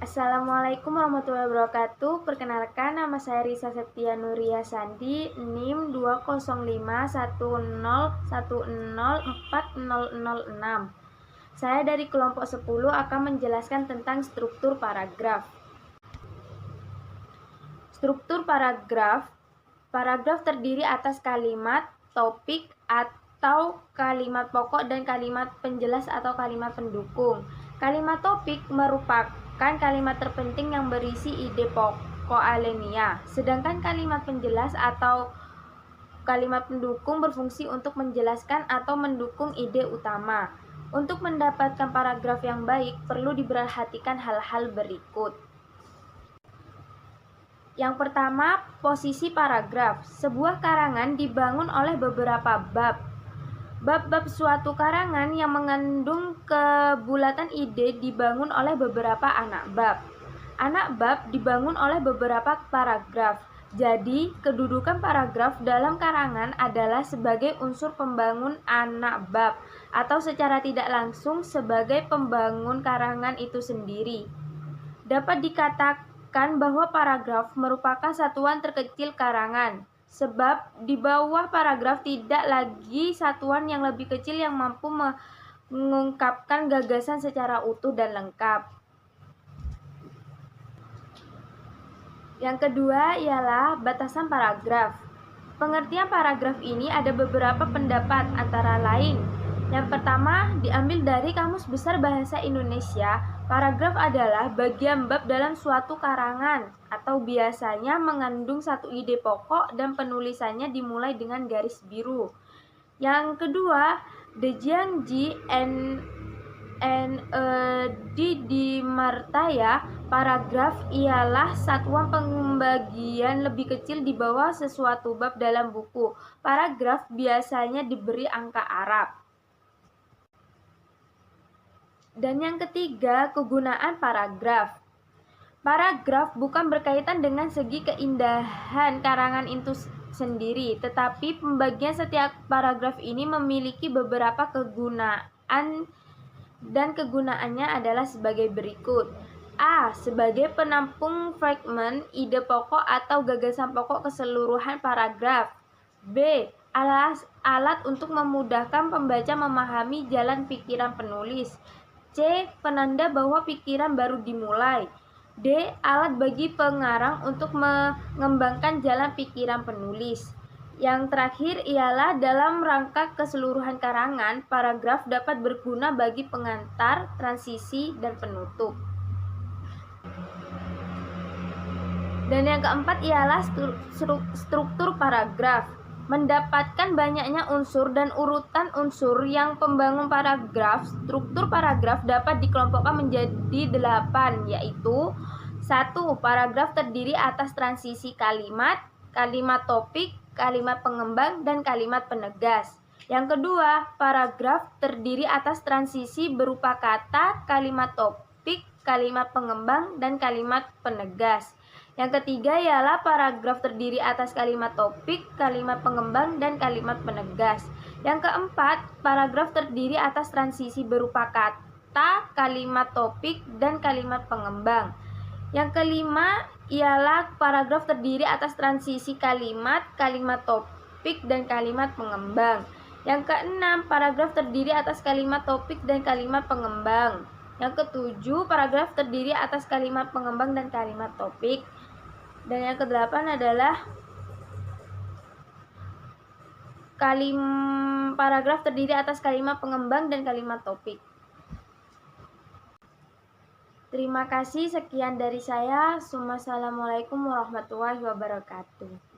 Assalamualaikum warahmatullahi wabarakatuh. Perkenalkan, nama saya Risa Septia Nuria Sandi, NIM 20510104006. Saya dari kelompok 10 akan menjelaskan tentang struktur paragraf. Struktur paragraf. Paragraf terdiri atas kalimat, topik, atau kalimat pokok dan kalimat penjelas atau kalimat pendukung. Kalimat topik merupakan kalimat terpenting yang berisi ide pokok alinea, sedangkan kalimat penjelas atau kalimat pendukung berfungsi untuk menjelaskan atau mendukung ide utama. Untuk mendapatkan paragraf yang baik, perlu diperhatikan hal-hal berikut. Yang pertama, posisi paragraf. Sebuah karangan dibangun oleh beberapa bab. Bab-bab suatu karangan yang mengandung kebulatan ide dibangun oleh beberapa anak bab. Anak bab dibangun oleh beberapa paragraf. Jadi, kedudukan paragraf dalam karangan adalah sebagai unsur pembangun anak bab, atau secara tidak langsung sebagai pembangun karangan itu sendiri. Dapat dikatakan bahwa paragraf merupakan satuan terkecil karangan, sebab di bawah paragraf tidak lagi satuan yang lebih kecil yang mampu mengungkapkan gagasan secara utuh dan lengkap. Yang kedua ialah batasan paragraf. Pengertian paragraf ini ada beberapa pendapat, antara lain. Yang pertama, diambil dari Kamus Besar Bahasa Indonesia. Paragraf adalah bagian bab dalam suatu karangan, atau biasanya mengandung satu ide pokok dan penulisannya dimulai dengan garis biru. Yang kedua, De Jiangji di Martaya, paragraf ialah satuan pembagian lebih kecil di bawah sesuatu bab dalam buku. Paragraf biasanya diberi angka Arab. Dan yang ketiga, kegunaan paragraf. Paragraf bukan berkaitan dengan segi keindahan karangan itu sendiri, tetapi pembagian setiap paragraf ini memiliki beberapa kegunaan, dan kegunaannya adalah sebagai berikut. A. Sebagai penampung fragmen, ide pokok atau gagasan pokok keseluruhan paragraf. B. Alat untuk memudahkan pembaca memahami jalan pikiran penulis. C. Penanda bahwa pikiran baru dimulai. D. Alat bagi pengarang untuk mengembangkan jalan pikiran penulis. Yang terakhir ialah dalam rangka keseluruhan karangan, paragraf dapat berguna bagi pengantar, transisi, dan penutup. Dan yang keempat ialah struktur paragraf. Mendapatkan banyaknya unsur dan urutan unsur yang pembangun paragraf, struktur paragraf dapat dikelompokkan menjadi 8, yaitu 1. Paragraf terdiri atas transisi kalimat, kalimat topik, kalimat pengembang, dan kalimat penegas. Yang kedua, paragraf terdiri atas transisi berupa kata, kalimat topik, kalimat pengembang, dan kalimat penegas. Yang ketiga ialah paragraf terdiri atas kalimat topik, kalimat pengembang, dan kalimat penegas. Yang keempat, paragraf terdiri atas transisi berupa kata, kalimat topik, dan kalimat pengembang. Yang kelima ialah paragraf terdiri atas transisi kalimat, kalimat topik, dan kalimat pengembang. Yang keenam, paragraf terdiri atas kalimat topik dan kalimat pengembang. Yang ketujuh, paragraf terdiri atas kalimat pengembang dan kalimat topik. Dan yang kedelapan adalah paragraf terdiri atas kalimat pengembang dan kalimat topik. Terima kasih, sekian dari saya. Wassalamualaikum warahmatullahi wabarakatuh.